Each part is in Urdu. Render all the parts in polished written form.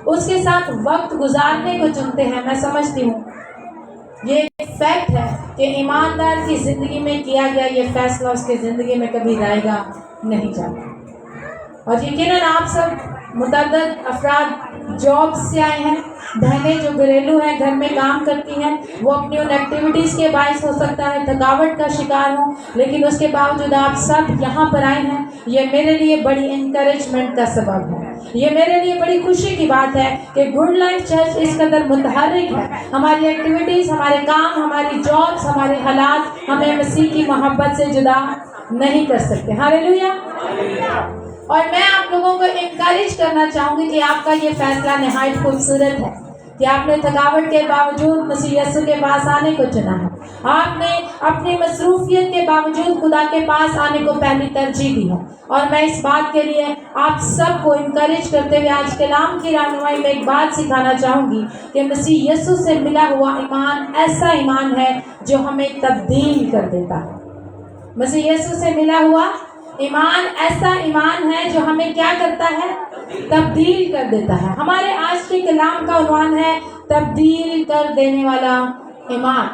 اس کے ساتھ وقت گزارنے کو چنتے ہیں. میں سمجھتی ہوں یہ ایک فیکٹ ہے کہ ایماندار کی زندگی میں کیا گیا یہ فیصلہ اس کی زندگی میں کبھی رائے گا نہیں جاتا. اور یقیناً آپ سب متعدد افراد جاب سے آئے ہیں. بہنیں جو گھریلو ہیں، گھر میں کام کرتی ہیں، وہ اپنی ان ایکٹیویٹیز کے باعث ہو سکتا ہے تھکاوٹ کا شکار ہوں، لیکن اس کے باوجود آپ سب یہاں پر آئے ہیں. یہ میرے لیے بڑی انکریجمنٹ کا سبب ہے. یہ میرے لیے بڑی خوشی کی بات ہے کہ گڈ لائف چرچ اس قدر متحرک ہے. ہماری ایکٹیویٹیز، ہمارے کام، ہماری جابس، ہمارے حالات ہمیں مسیح کی محبت سے جدا نہیں کر سکتے. ہاللیلویا. اور میں آپ لوگوں کو انکریج کرنا چاہوں گی کہ آپ کا یہ فیصلہ نہایت خوبصورت ہے کہ آپ نے تھکاوٹ کے باوجود مسیح یسوع کے پاس آنے کو چنا ہے. آپ نے اپنی مصروفیت کے باوجود خدا کے پاس آنے کو پہلی ترجیح دی ہے. اور میں اس بات کے لیے آپ سب کو انکریج کرتے ہوئے آج کلام کی رہنمائی میں ایک بات سکھانا چاہوں گی کہ مسیح یسوع سے ملا ہوا ایمان ایسا ایمان ہے جو ہمیں تبدیل کر دیتا ہے. مسیح یسوع سے ملا ہوا ایمان ایسا ایمان ہے جو ہمیں کیا کرتا ہے؟ تبدیل کر دیتا ہے. ہمارے آج کے کلام کا عنوان ہے تبدیل کر دینے والا ایمان.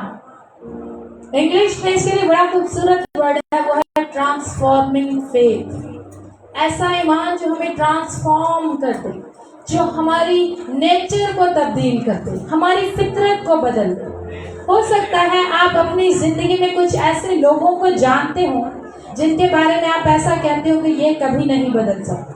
انگلش میں اس کے لیے بڑا خوبصورت ورڈ ہے، وہ ہے ٹرانسفارمنگ فیتھ. ایسا ایمان جو ہمیں ٹرانسفارم کر دے، جو ہماری نیچر کو تبدیل کر دے، ہماری فطرت کو بدل دے. ہو سکتا ہے آپ اپنی زندگی میں کچھ ایسے لوگوں کو جانتے ہوں جن کے بارے میں آپ ایسا کہتے ہو کہ یہ کبھی نہیں بدل سکتا،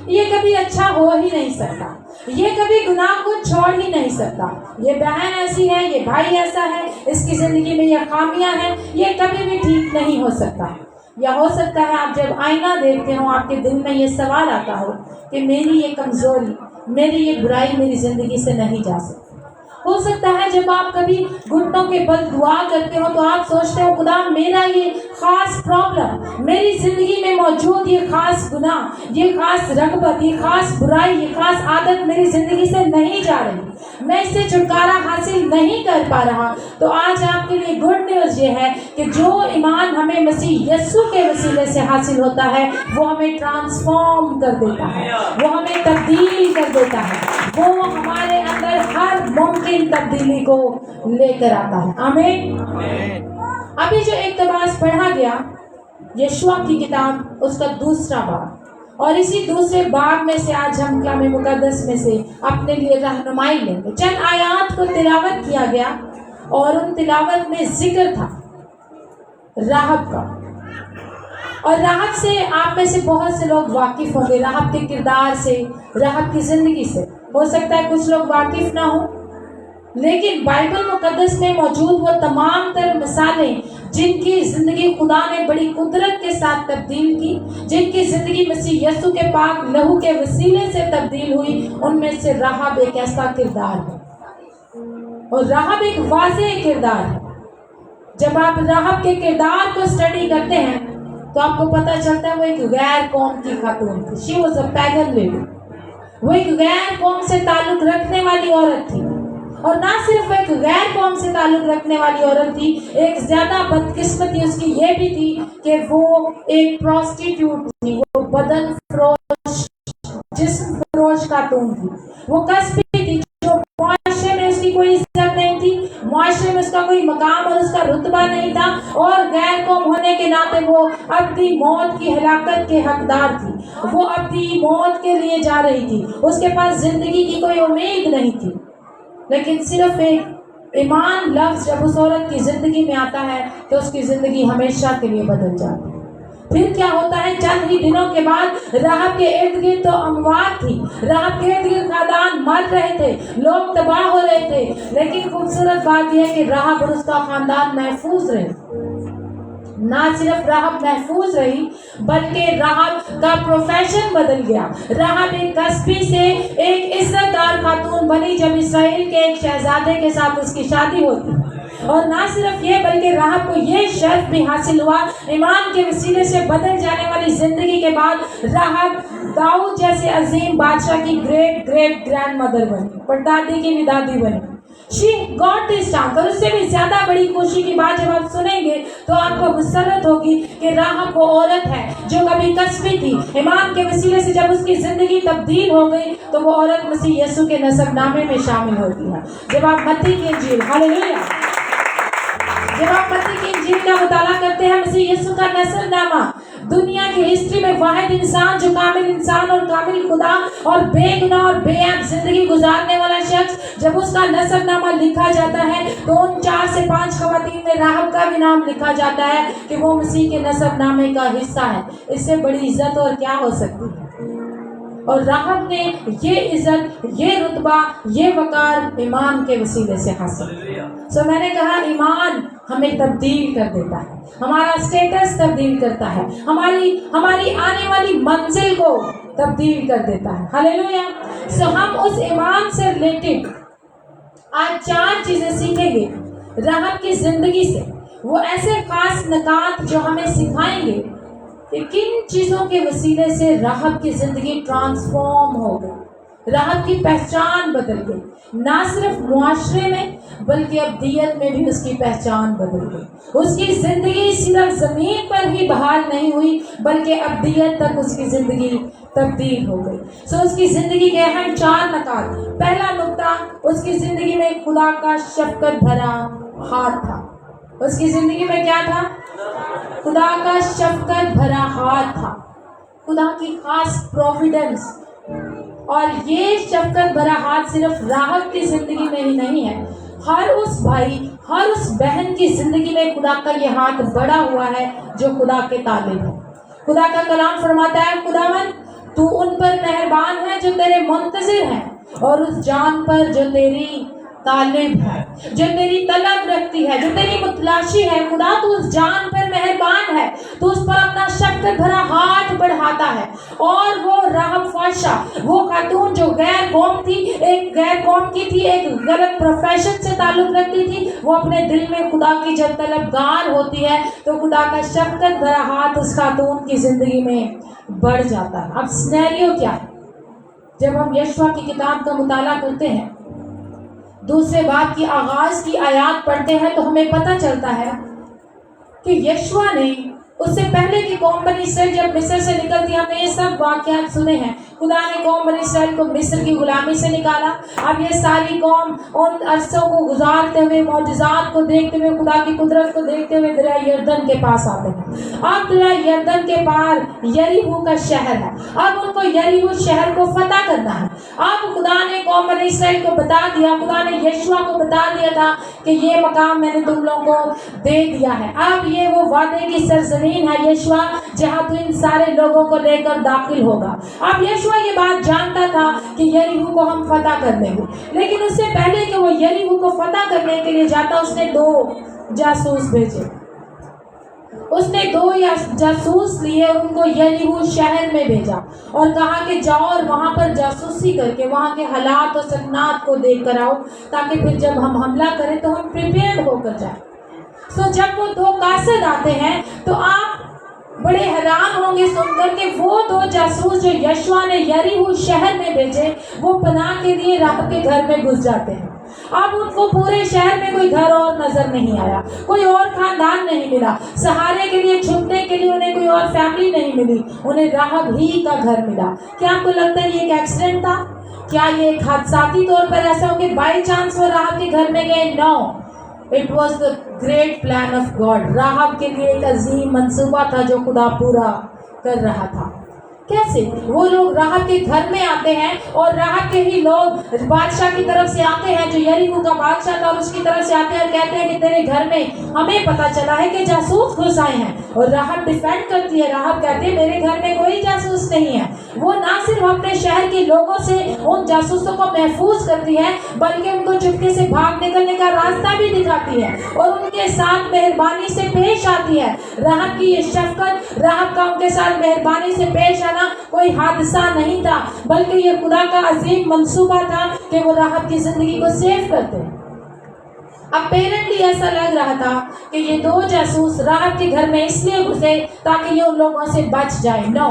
یہ کبھی اچھا ہو ہی نہیں سکتا، یہ کبھی گناہ کو چھوڑ ہی نہیں سکتا، یہ بہن ایسی ہے، یہ بھائی ایسا ہے، اس کی زندگی میں یہ خامیاں ہیں، یہ کبھی بھی ٹھیک نہیں ہو سکتا. یا ہو سکتا ہے آپ جب آئینہ دیکھتے ہو آپ کے دل میں یہ سوال آتا ہو کہ میری یہ کمزوری، میری یہ برائی میری زندگی سے نہیں جا سکتی. ہو سکتا ہے جب آپ کبھی گھٹنوں کے بل دعا کرتے ہو تو آپ سوچتے ہو خدا میرا یہ خاص پرابلم، میری زندگی میں موجود یہ خاص گناہ، یہ خاص رغبت، یہ خاص برائی، یہ خاص عادت میری زندگی سے نہیں جا رہی، میں اس سے چھٹکارا حاصل نہیں کر پا رہا. تو آج آپ کے لیے گڈ نیوز یہ ہے کہ جو ایمان ہمیں مسیح یسوع کے وسیلے سے حاصل ہوتا ہے وہ ہمیں ٹرانسفارم کر دیتا ہے، وہ ہمیں تبدیل کر دیتا ہے، وہ ہمارے اندر ہر ممکن تبدیلی کو لے کر آتا ہے. آمین. ابھی جو اقتباس پڑھا گیا یشوع کی کتاب اس کا 2 باب، اور اسی دوسرے باب میں سے آج ہم کلام مقدس میں سے اپنے لیے رہنمائی لیں گے. چند آیات کو تلاوت کیا گیا اور ان تلاوت میں ذکر تھا راہب کا. اور راہب سے آپ میں سے بہت سے لوگ واقف ہوں گے، راہب کے کردار سے، راہب کی زندگی سے. ہو سکتا ہے کچھ لوگ واقف نہ ہوں، لیکن بائبل مقدس میں موجود وہ تمام تر مثالیں جن کی زندگی خدا نے بڑی قدرت کے ساتھ تبدیل کی، جن کی زندگی مسیح یسوع کے پاک لہو کے وسیلے سے تبدیل ہوئی، ان میں سے راہب ایک ایسا کردار ہے. اور راہب ایک واضح کردار ہے. جب آپ راہب کے کردار کو اسٹڈی کرتے ہیں تو آپ کو پتہ چلتا ہے وہ ایک غیر قوم کی خاتون تھی. She was a pagan lady. وہ ایک غیر قوم سے تعلق رکھنے والی عورت تھی. اور نہ صرف ایک غیر قوم سے تعلق رکھنے والی عورت تھی، ایک زیادہ بدقسمتی اس کی یہ بھی تھی کہ وہ ایک پروسٹیٹیوٹ تھی، وہ بدن فروش، جسم فروش خاتون تھی. وہ کسبی تھی، جو معاشرے میں اس کی کوئی عزت نہیں تھی، معاشرے میں اس کا کوئی مقام اور اس کا رتبہ نہیں تھا، اور غیر قوم ہونے کے ناطے وہ ابدی موت کی ہلاکت کے حقدار تھی. وہ ابدی موت کے لیے جا رہی تھی، اس کے پاس زندگی کی کوئی امید نہیں تھی. لیکن صرف ایک ایمان لفظ جب اس عورت کی زندگی میں آتا ہے تو اس کی زندگی ہمیشہ کے لیے بدل جاتی ہے. پھر کیا ہوتا ہے؟ چند ہی دنوں کے بعد راہب کے ارد گرد تو اموات تھی، راہب کے ارد گرد خاندان مر رہے تھے، لوگ تباہ ہو رہے تھے، لیکن خوبصورت بات یہ ہے کہ راہب اور اس کا خاندان محفوظ رہے. نہ صرف راہب محفوظ رہی بلکہ راہب کا پروفیشن بدل گیا. راہب ایک کسبی سے ایک عزت دار خاتون بنی جب اسرائیل کے ایک شہزادے کے ساتھ اس کی شادی ہوتی. اور نہ صرف یہ بلکہ راہب کو یہ شرف بھی حاصل ہوا، ایمان کے وسیلے سے بدل جانے والی زندگی کے بعد راہب داؤد جیسے عظیم بادشاہ کی گریٹ گریٹ گرینڈ مدر بنی، پردادی کی بھی دادی بنی. She got this chance. اور اس سے بھی زیادہ بڑی خوشی کی بات جب آپ سنیں گے تو آپ کو مسرت ہوگی کہ راحب وہ عورت ہے جو کبھی کسبی تھی، ایمان کے وسیلے سے جب اس کی زندگی تبدیل ہو گئی تو وہ عورت مسیح یسوع کے نسب نامے میں شامل ہوتی ہے. جب آپ متی کی انجیل، ہاللیلویا، جب آپ متی کی انجیل کا مطالعہ کرتے ہیں، مسیح یسوع کا نسب نامہ دنیا کی ہسٹری میں واحد انسان جو کامل انسان اور کامل خدا اور بے گناہ اور بے عیب زندگی گزارنے والا شخص، جب اس کا نسب نامہ لکھا جاتا ہے تو ان 4 سے 5 خواتین میں راحب کا بھی نام لکھا جاتا ہے کہ وہ مسیح کے نسب نامے کا حصہ ہے. اس سے بڑی عزت اور کیا ہو سکتی ہے؟ اور راحب نے یہ عزت، یہ رتبہ، یہ وقار ایمان کے وسیلے سے حاصل کیا. سو میں نے کہا ایمان ہمیں تبدیل کر دیتا ہے، ہمارا اسٹیٹس تبدیل کرتا ہے، ہماری آنے والی منزل کو تبدیل کر دیتا ہے. ہاللیلویا. سو ہم اس ایمان سے ریلیٹڈ آج 4 چیزیں سیکھیں گے راحب کی زندگی سے. وہ ایسے خاص نکات جو ہمیں سکھائیں گے کہ کن چیزوں کے وسیلے سے راحب کی زندگی ٹرانسفارم ہو گئی، راحب کی پہچان بدل گئی، نہ صرف معاشرے میں بلکہ ابدیت میں بھی اس کی پہچان بدل گئی. اس کی زندگی صرف زمین پر ہی بحال نہیں ہوئی بلکہ ابدیت تک اس کی زندگی تبدیل ہو گئی. سو اس کی زندگی کے اہم 4 نکات. پہلا نقطہ، اس کی زندگی میں خدا کا شفقت بھرا ہاتھ تھا. اس کی زندگی میں کیا تھا؟ خدا کا شفقت بھرا ہاتھ تھا، خدا کی خاص پروویڈنس. اور یہ شفقت بھرا ہاتھ صرف راحب کی زندگی میں ہی نہیں ہے، ہر اس بھائی، ہر اس بہن کی زندگی میں خدا کا یہ ہاتھ بڑا ہوا ہے جو خدا کے طالب ہے. خدا کا کلام فرماتا ہے خداوند تو ان پر مہربان ہے جو تیرے منتظر ہیں اور اس جان پر جو تیری طالب ہے، جو تیری طلب رکھتی ہے، جو تیری متلاشی ہے. خدا تو اس جان پر مہربان ہے، تو اس پر اپنا شفقت بھرا ہاتھ بڑھاتا ہے. اور وہ راحب فاشا، وہ خاتون جو غیر قوم تھی، ایک غیر قوم کی تھی، ایک غلط پروفیشن سے تعلق رکھتی تھی، وہ اپنے دل میں خدا کی جب طلبگار ہوتی ہے تو خدا کا شفقت بھرا ہاتھ اس خاتون کی زندگی میں بڑھ جاتا ہے. اب سینیریو کیا ہے؟ جب ہم یشوع کی کتاب کا مطالعہ کرتے ہیں، دوسرے باب کی آغاز کی آیات پڑھتے ہیں تو ہمیں پتہ چلتا ہے کہ یشوع نے اس سے پہلے کی قوم بنی اسرائیل جب مصر سے نکلتی، ہم نے یہ سب واقعات سنے ہیں. خدا نے قوم بنی اسرائیل کو مصر کی غلامی سے نکالا. اب یہ ساری قوم ان عرصوں کو گزارتے ہوئے، معجزات کو دیکھتے ہوئے، خدا کی قدرت کو دیکھتے ہوئے دریا یردن کے پاس آتے ہیں. اب دریا یردن کے پار یریحو کا شہر ہے. اب ان کو یریحو شہر کو فتح کرنا ہے. اب خدا نے قوم بنی اسرائیل کو بتا دیا، خدا نے یشوع کو بتا دیا تھا کہ یہ مقام میں نے تم لوگوں کو دے دیا ہے. اب یہ وہ وعدے کی سرزمین ہے یشوع، جہاں تو ان سارے لوگوں کو لے کر داخل ہوگا. اب یشوع یہ بات جانتا تھا کہ یریحو کو ہم فتح کر لیں گے، لیکن اس سے پہلے کہ وہ یریحو کو فتح کرنے کے لیے جاتا، اس نے 2 جاسوس بھیجے. اس نے 2 جاسوس لیے اور ان کو یریحو شہر میں بھیجا اور کہا کہ جاؤ اور وہاں پر جاسوسی کر کے وہاں کے حالات اور سکنات کو دیکھ کر آؤ، تاکہ پھر جب ہم حملہ کریں تو ہم پریپیئرڈ ہو کر جائیں. سو جب وہ 2 قاصد آتے ہیں تو آپ بڑے حیران ہوں گے سن کر کہ وہ 2 جاسوس جو یشوع نے یریحو شہر میں بھیجے، وہ پناہ کے لیے راحب کے گھر میں گھس جاتے ہیں. اب ان کو پورے شہر میں کوئی گھر اور نظر نہیں آیا، کوئی اور خاندان نہیں ملا، سہارے کے لیے، چھپنے کے لیے انہیں کوئی اور فیملی نہیں ملی، انہیں راحب ہی کا گھر ملا. کیا آپ کو لگتا ہے یہ ایک ایکسیڈنٹ تھا؟ کیا یہ ایک حادثاتی طور پر ایسا ہو کہ بائی چانس وہ راحب کے گھر میں گئے؟ No, it was the great plan of God. Rahib کے لیے ایک عظیم منصوبہ تھا جو خدا پورا کر رہا تھا. کیسے؟ وہ لوگ راحب کے گھر میں آتے ہیں اور راحب کے ہی لوگ بادشاہ کی طرف سے آتے ہیں جو یریحو کا بادشاہ تھا، اور اس کی طرف سے آتے ہیں اور کہتے ہیں کہ تیرے گھر میں ہمیں پتہ چلا ہے کہ جاسوس گھس آئے ہیں. اور راحب ڈیفینڈ کرتی ہے، راحب کہتے ہیں میرے گھر میں کوئی جاسوس نہیں ہے. وہ نہ صرف اپنے شہر کے لوگوں سے ان جاسوسوں کو محفوظ کرتی ہے بلکہ ان کو چپکے سے بھاگ نکلنے کا راستہ بھی دکھاتی ہے اور ان کے ساتھ مہربانی سے پیش آتی ہے. راحب کی یہ شفقت، راحب کا ان کے ساتھ مہربانی سے پیش آنا کوئی حادثہ نہیں تھا بلکہ یہ خدا کا عظیم منصوبہ تھا کہ وہ راحب کی زندگی کو سیو کرتے. اپیرنٹلی ایسا لگ رہا تھا کہ یہ 2 جاسوس راحب کے گھر میں اس لیے گھسے تاکہ یہ ان لوگوں سے بچ جائے. نو،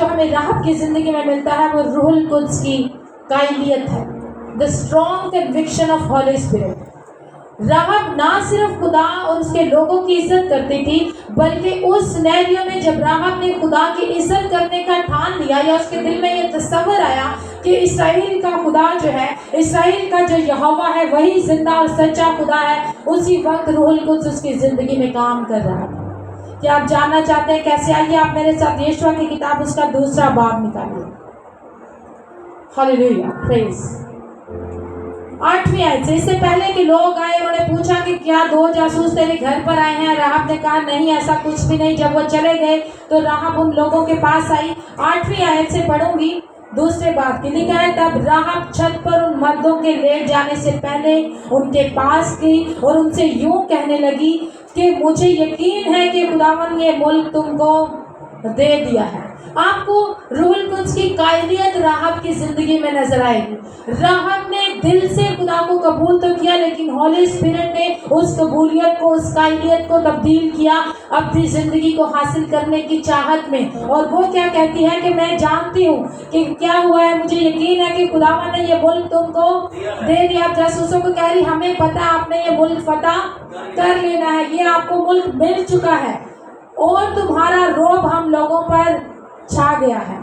جو ہمیں راحب کی زندگی میں ملتا ہے وہ روح القدس کی قائلیت ہے. The strong conviction of Holy Spirit. Rahib نہ صرف خدا اور اس کے لوگوں کی عزت کرتی تھی بلکہ اس سینیریو میں جب راحب نے خدا کی عزت کرنے کا ٹھان لیا یا اس کے دل میں یہ تصور آیا کہ اسرائیل کا خدا جو ہے، اسرائیل کا جو یہوہ ہے وہی زندہ اور سچا خدا ہے، اسی وقت روح القدس اس کی زندگی میں کام کر رہا تھا. کیا آپ جاننا چاہتے ہیں کیسے؟ آئیے آپ میرے ساتھ یشوع کی کتاب اس کا 2 باب نکالیے. ہالیلویا، پریز. 8ویں آیت سے، اس سے پہلے کہ لوگ آئے انہوں نے پوچھا کہ کیا 2 جاسوس تیرے گھر پر آئے ہیں؟ راحب نے کہا نہیں، ایسا کچھ بھی نہیں. جب وہ چلے گئے تو راحب ان لوگوں کے پاس آئی. 8ویں آیت سے پڑھوں گی 2 باب کی. لکھا ہے تب راحب چھت پر ان مردوں کے لیٹ جانے سے پہلے ان کے پاس گئی اور ان سے یوں کہنے لگی کہ مجھے یقین ہے کہ خداوند یہ ملک تم کو دے دیا ہے. آپ کو روح القدس کی قائلیت راحب کی زندگی میں نظر آئے گی. راحب نے دل سے خدا کو قبول تو کیا لیکن ہولی اسپرٹ نے اس قبولیت کو، اس قائلیت کو تبدیل کیا اپنی زندگی کو حاصل کرنے کی چاہت میں. اور وہ کیا کہتی ہے کہ میں جانتی ہوں کہ کیا ہوا ہے، مجھے یقین ہے کہ خداوند نے یہ ملک تم کو دے دیا. اب جاسوسوں کو کہہ رہی ہمیں پتہ آپ نے یہ ملک فتح کر لینا ہے، یہ آپ کو ملک مل چکا ہے اور تمہارا رعب ہم لوگوں پر چھا گیا ہے.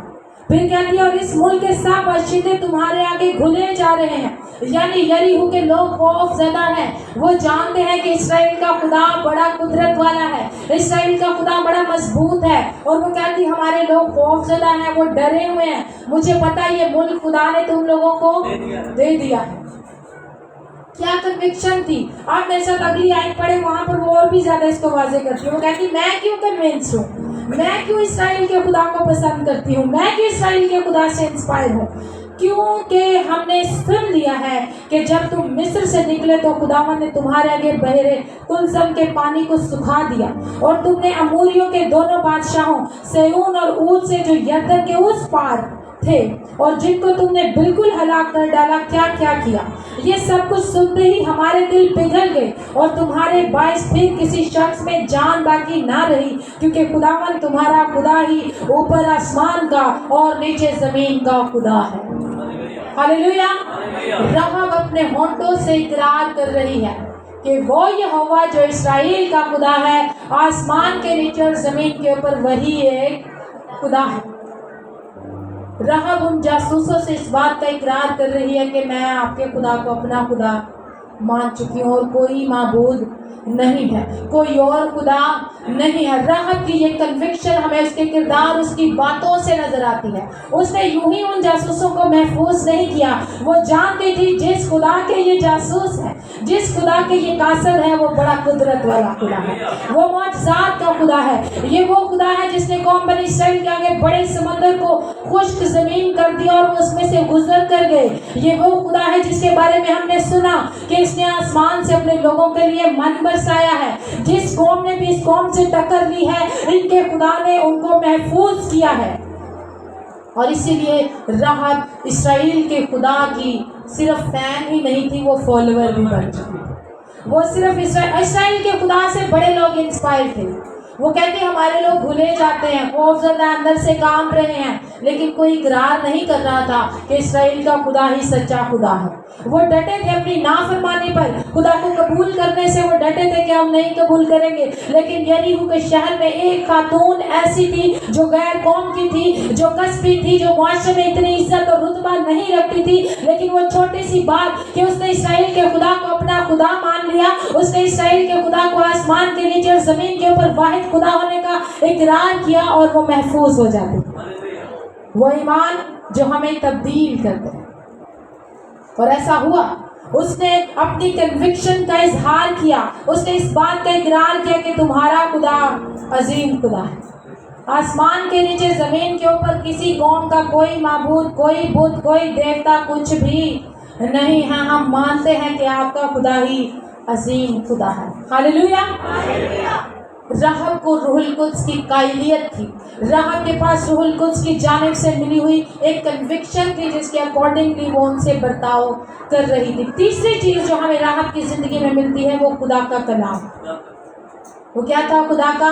پھر کہتی ہے اور اس ملک کے سب اشیتیں تمہارے آگے کھلے جا رہے ہیں. یعنی یریحو کے لوگ خوف زدہ ہیں، وہ جانتے ہیں کہ اسرائیل کا خدا بڑا قدرت والا ہے، اسرائیل کا خدا بڑا مضبوط ہے. اور وہ کہتی ہمارے لوگ خوف زدہ ہیں، وہ ڈرے ہوئے ہیں، مجھے پتا یہ ملک خدا نے تم لوگوں کو دے دیا ہے. کیا کنوکشن تھی. آپ میرے ساتھ اگلی آیت پڑھے، وہاں پر وہ اور بھی زیادہ اس کو واضح کرتی ہے. وہ کہتی میں کیوں کنونس ہوں، میں کیوں اسرائیل کے خدا کو پسند کرتی ہوں، میں کیوں اسرائیل کے خدا سے انسپائر ہوں. کیونکہ ہم نے سن لیا ہے کہ جب تم مصر سے نکلے تو خداوند نے تمہارے آگے بحر کلثم کے پانی کو سکھا دیا اور تم نے اموریوں کے دونوں بادشاہوں سیون اور اوج سے جو یردن کے اس پار تھے اور جن کو تم نے بالکل ہلاک کر ڈالا کیا کیا کیا. یہ سب کچھ سنتے ہی ہمارے دل پگھل گئے اور تمہارے باعث پھر کسی شخص میں جان باقی نہ رہی کیونکہ خداوند تمہارا خدا ہی اوپر آسمان کا اور نیچے زمین کا خدا ہے. ہاللیلویا. راحب اپنے ہونٹوں سے اقرار کر رہی ہے کہ وہ یہوہ جو اسرائیل کا خدا ہے، آسمان کے نیچے اور زمین کے اوپر وہی ایک خدا ہے. راحب ان جاسوسوں سے اس بات کا اقرار کر رہی ہے کہ میں آپ کے خدا کو اپنا خدا مان چکی ہوں اور کوئی معبود نہیں ہے، کوئی اور خدا نہیں ہے. راحب کی یہ کنوکشن ہمیں اس کے کردار، اس کی باتوں سے نظر آتی ہے. اس نے یوں ہی ان جاسوسوں کو محفوظ نہیں کیا، وہ جانتی تھی جس خدا کے یہ جاسوس ہے، جس خدا کے یہ قاصد ہے، وہ بڑا قدرت والا خدا ہے، وہ معجزات کا خدا ہے. یہ وہ خدا ہے جس نے قوم بنی اسرائیل کے آگے بڑے سمندر کو خشک زمین کر دیا اور اس میں سے گزر کر گئے. یہ وہ خدا ہے جس کے بارے میں ہم نے سنا کہ اس نے آسمان سے اپنے لوگوں کے لیے من برسایا ہے. جس قوم نے بھی اس قوم سے ٹکر لی ہے، ان کے خدا نے ان کو محفوظ کیا ہے. اور اسی لیے راحب اسرائیل کے خدا کی صرف فین ہی نہیں تھی، وہ فالوور بھی بن چکی. وہ صرف اسرائیل کے خدا سے بڑے لوگ انسپائر تھے. وہ کہتے ہمارے لوگ بھولے جاتے ہیں، خوف زدہ اندر سے کانپ رہے ہیں، لیکن کوئی اقرار نہیں کر رہا تھا کہ اسرائیل کا خدا ہی سچا خدا ہے. وہ ڈٹے تھے اپنی نافرمانی پر، خدا کو قبول کرنے سے وہ ڈٹے تھے کہ ہم نہیں قبول کریں گے. لیکن یریحو کے شہر میں ایک خاتون ایسی تھی جو غیر قوم کی تھی، جو کسبی تھی، جو معاشرے میں اتنی عزت اور رتبہ نہیں رکھتی تھی، لیکن وہ چھوٹی سی بات کہ اس نے اسرائیل کے خدا کو اپنا خدا مان لیا، اس نے اسرائیل کے خدا کو آسمان کے نیچے اور زمین کے اوپر واحد خدا ہونے کا اقرار کیا اور وہ محفوظ ہو جاتے. وہ ایمان جو ہمیں تبدیل کرتے ہیں. اور ایسا ہوا، اس نے اپنی کنوکشن کا اظہار کیا، اس نے اس بات کا اقرار کیا کہ تمہارا خدا عظیم خدا ہے. آسمان کے نیچے زمین کے اوپر کسی قوم کا کوئی معبود، کوئی بت، کوئی دیوتا کچھ بھی نہیں ہے. ہم مانتے ہیں کہ آپ کا خدا ہی عظیم خدا ہے. ہاللیلویا. راحب کو روح القدس کی قائلیت تھی. راحب کے پاس روح القدس کی جانب سے ملی ہوئی ایک کنوکشن تھی جس کے اکارڈنگلی وہ ان سے برتاؤ کر رہی تھی. تیسری چیز جو ہمیں راحب کی زندگی میں ملتی ہے وہ خدا کا کلام. وہ کیا تھا؟ خدا کا.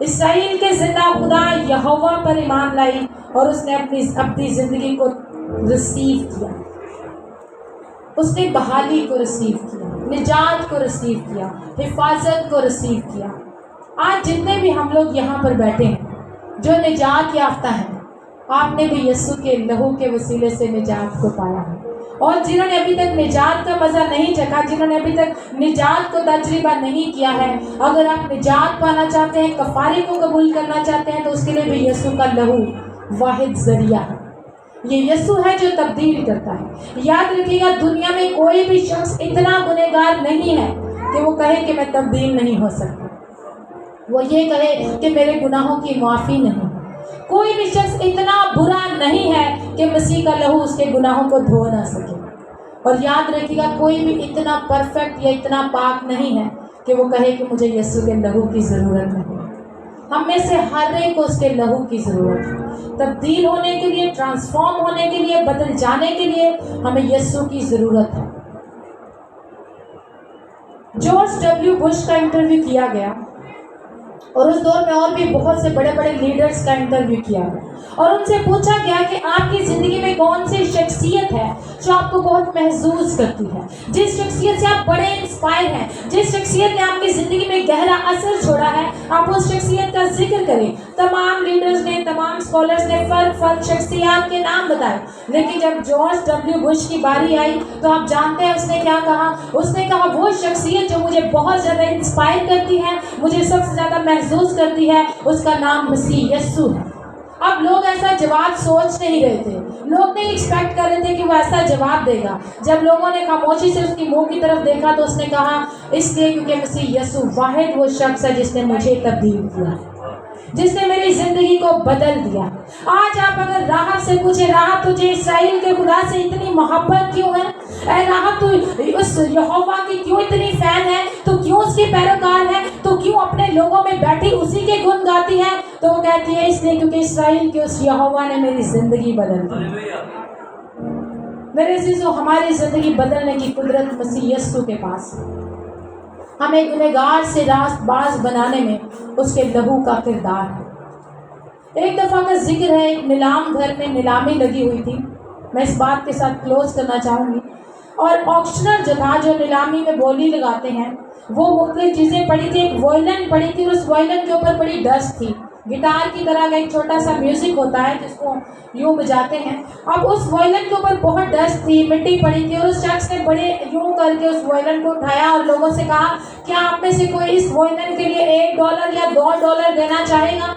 اسرائیل کے زندہ خدا یہوہ پر ایمان لائی اور اس نے اپنی زندگی کو ریسیو کیا، اس نے بحالی کو ریسیو کیا، نجات کو ریسیو کیا، حفاظت کو ریسیو کیا۔ آج جتنے بھی ہم لوگ یہاں پر بیٹھے ہیں جو نجات یافتہ ہیں، آپ نے بھی یسوع کے لہو کے وسیلے سے نجات کو پایا ہے۔ اور جنہوں نے ابھی تک نجات کا مزہ نہیں چکھا، جنہوں نے ابھی تک نجات کو تجربہ نہیں کیا ہے، اگر آپ نجات پانا چاہتے ہیں، کفارے کو قبول کرنا چاہتے ہیں، تو اس کے لیے بھی یسوع کا لہو واحد ذریعہ ہے۔ یہ یسوع ہے جو تبدیل کرتا ہے۔ یاد رکھیے گا، دنیا میں کوئی بھی شخص اتنا گنہگار نہیں ہے کہ وہ کہے کہ میں تبدیل نہیں ہو سکتا، وہ یہ کہے کہ میرے گناہوں کی معافی نہیں۔ کوئی بھی شخص اتنا برا نہیں ہے کہ مسیح کا لہو اس کے گناہوں کو دھو نہ سکے۔ اور یاد رکھیے گا، کوئی بھی اتنا پرفیکٹ یا اتنا پاک نہیں ہے کہ وہ کہے کہ مجھے یسوع کے لہو کی ضرورت نہیں۔ ہم میں سے ہر ایک کو اس کے لہو کی ضرورت ہے۔ تبدیل ہونے کے لیے، ٹرانسفارم ہونے کے لیے، بدل جانے کے لیے ہمیں یسوع کی ضرورت ہے۔ جارج ڈبلیو بش کا انٹرویو کیا گیا، اور اس دور میں اور بھی بہت سے بڑے بڑے لیڈرز کا انٹرویو کیا گیا، اور ان سے پوچھا گیا کہ آپ کی زندگی میں کون سی شخصیت ہے جو آپ کو بہت محظوظ کرتی ہے، جس شخصیت سے آپ بڑے انسپائر ہیں، جس شخصیت نے آپ کی زندگی میں گہرا اثر چھوڑا ہے، آپ اس شخصیت کا ذکر کریں۔ تمام لیڈرز نے، تمام اسکالرز نے فرق شخصیات کے نام بتائے، لیکن جب جارج ڈبلیو بش کی باری آئی تو آپ جانتے ہیں اس نے کیا کہا؟ اس نے کہا وہ شخصیت جو مجھے بہت زیادہ انسپائر کرتی ہے، مجھے سب سے زیادہ محظوظ کرتی ہے، اس کا نام مسیح یسوع ہے۔ اب لوگ ایسا جواب سوچ نہیں رہے تھے، لوگ نہیں ایکسپیکٹ کر رہے تھے کہ وہ ایسا جواب دے گا۔ جب لوگوں نے خاموشی سے اس کی منہ کی طرف دیکھا تو اس نے کہا، اس لیے کیونکہ مسیح یسوع واحد وہ شخص ہے جس نے مجھے تبدیل کیا، جس نے میری زندگی کو بدل دیا۔ آج آپ اگر راحت سے پوچھیں، راحت تجھے اسرائیل کے خدا سے اتنی محبت کیوں ہے؟ اے راحت، تو اس یہوہ کی کیوں اتنی فین ہے؟ تو کیوں اس کی پیروکار ہے؟ تو کیوں اپنے لوگوں میں بیٹھی اسی کے گن گاتی ہے؟ تو وہ کہتی ہے، اس لیے کیونکہ اسرائیل کے اس یہوہ نے میری زندگی بدل دی۔ میرے عزیزو، ہماری زندگی بدلنے کی قدرت مسیح یسوع کے پاس ہے۔ ہمیں گنہگار سے راست باز بنانے میں اس کے لہو کا کردار ہے۔ ایک دفعہ کا ذکر ہے، ایک نیلام گھر میں نیلامی لگی ہوئی تھی۔ میں اس بات کے ساتھ کلوز کرنا چاہوں گی۔ اور آکشنر جو تھا، جو نیلامی میں بولی لگاتے ہیں، وہ مختلف چیزیں پڑی تھی۔ ایک وائلن پڑی تھی، اور اس وائلن کے اوپر بڑی ڈسٹ تھی۔ گٹار کی طرح کا ایک چھوٹا سا میوزک ہوتا ہے جس کو یوں بجاتے ہیں۔ اب اس وائلن کے اوپر بہت ڈسٹ تھی، مٹی پڑی تھی، اور اس شخص نے بڑے یوں کر کے اس وائلن کو اٹھایا اور لوگوں سے کہا، کیا آپ میں سے کوئی اس وائلن کے لیے $1 یا $2 دینا چاہے گا؟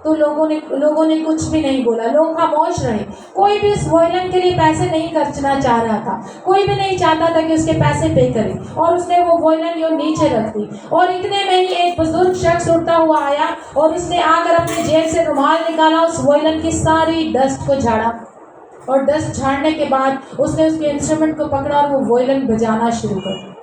تو لوگوں نے کچھ بھی نہیں بولا، لوگ خاموش رہے۔ کوئی بھی اس وائلن کے لیے پیسے نہیں خرچنا چاہ رہا تھا، کوئی بھی نہیں چاہتا تھا کہ اس کے پیسے پے کرے، اور اس نے وہ وائلن یوں نیچے رکھ دی۔ اور اتنے میں ہی ایک بزرگ شخص اٹھتا ہوا آیا، اور اس نے آ کر اپنی جیب سے رومال نکالا، اس وائلن کی ساری ڈسٹ کو جھاڑا، اور ڈسٹ جھاڑنے کے بعد اس نے اس کے انسٹرومنٹ کو پکڑا اور وہ وائلن بجانا شروع کر دیا۔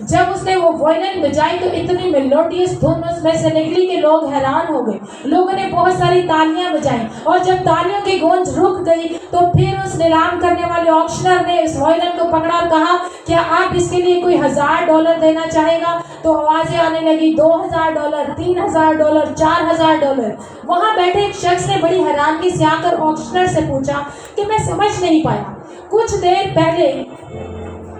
جب اس نے وہ وائلن بجائی تو اتنی میلوڈیس دھن اس میں سے نکلی کہ لوگ حیران ہو گئے۔ لوگوں نے بہت ساری تالیاں بجائیں، اور جب تالیوں کی گونج رک گئی تو پھر اس نیلام کرنے والے آکشنر نے اس وائلن کو پکڑا اور کہا، کیا آپ اس کے لیے کوئی $1000 دینا چاہے گا؟ تو آوازیں آنے لگی، $2000، $3000، $4000۔ وہاں بیٹھے ایک شخص نے بڑی حیرانگی سے آ کر آکشنر سے پوچھا کہ میں سمجھ نہیں پایا، کچھ دیر پہلے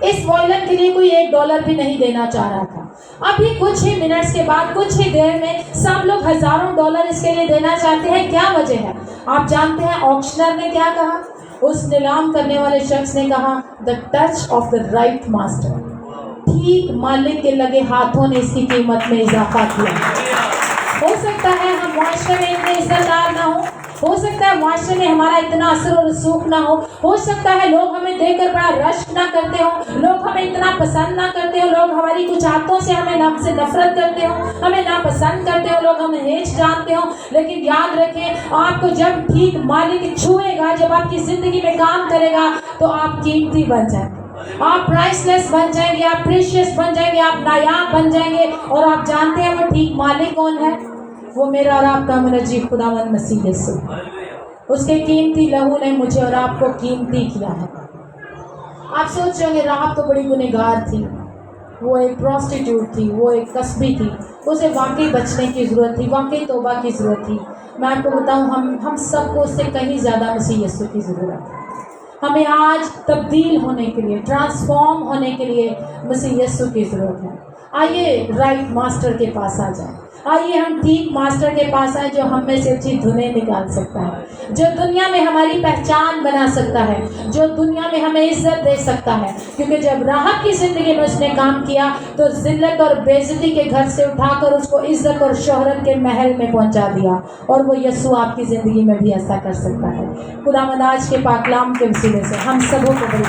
اس وائلن کے لیے کوئی $1 بھی نہیں دینا چاہ رہا تھا، ابھی کچھ ہی منٹس کے بعد، کچھ ہی دیر میں سب لوگ ہزاروں $، اس کے لیے دینا چاہتے ہیں، کیا وجہ ہے؟ آپ جانتے ہیں آکشنر نے کیا کہا؟ اس نیلام کرنے والے شخص نے کہا، the touch of the right master، ٹھیک مالک کے لگے ہاتھوں نے اس کی قیمت میں اضافہ کیا۔ ہو سکتا ہے ہم معاشرے میں اتنے عزت دار نہ ہوں، ہو سکتا ہے معاشرے میں ہمارا اتنا اثر و رسوخ نہ ہو سکتا ہے لوگ ہمیں دیکھ کر بڑا رشک نہ کرتے ہوں، لوگ ہمیں اتنا پسند نہ کرتے ہوں، لوگ ہماری کچھ عادتوں سے ہمیں سے نفرت کرتے ہوں، ہمیں ناپسند کرتے ہوں، لوگ ہمیں ہیچ جانتے ہوں، لیکن یاد رکھیں، آپ کو جب ٹھیک مالک چھوئے گا، جب آپ کی زندگی میں کام کرے گا، تو آپ قیمتی بن جائیں گے، آپ پرائس لیس بن جائیں گے، آپ پریشیس بن جائیں گے، آپ نایاب بن جائیں گے۔ اور آپ جانتے ہیں وہ ٹھیک مالک کون ہے؟ وہ میرا اور آپ کا منجی خداوند مسیح یسوع۔ اس کے قیمتی لہو نے مجھے اور آپ کو قیمتی کیا ہے۔ آپ سوچ رہے ہوں گے، راحت تو بڑی گنہگار تھی، وہ ایک پروسٹیٹیوٹ تھی، وہ ایک کسبی تھی، اسے واقعی بچنے کی ضرورت تھی, واقعی توبہ کی ضرورت تھی. میں آپ کو بتاؤں, ہم سب کو اس سے کہیں زیادہ مسیح یسوع کی ضرورت ہے. ہمیں آج تبدیل ہونے کے لیے, ٹرانسفارم ہونے کے لیے مسیح یسوع کی ضرورت ہے. آئیے رائٹ ماسٹر کے پاس آ جائیں. آئیے ہم ٹھیک ماسٹر کے پاس آئیں جو ہم میں سے اچھی دھنیں نکال سکتا ہے, جو دنیا میں ہماری پہچان بنا سکتا ہے, جو دنیا میں ہمیں عزت دے سکتا ہے. کیونکہ جب راحت کی زندگی میں اس نے کام کیا تو ذلت اور بے عزتی کے گھر سے اٹھا کر اس کو عزت اور شہرت کے محل میں پہنچا دیا, اور وہ یسوع آپ کی زندگی میں بھی ایسا کر سکتا ہے. خداوند آج کے پاک کلام کے وسیلے سے ہم سبوں کو بڑی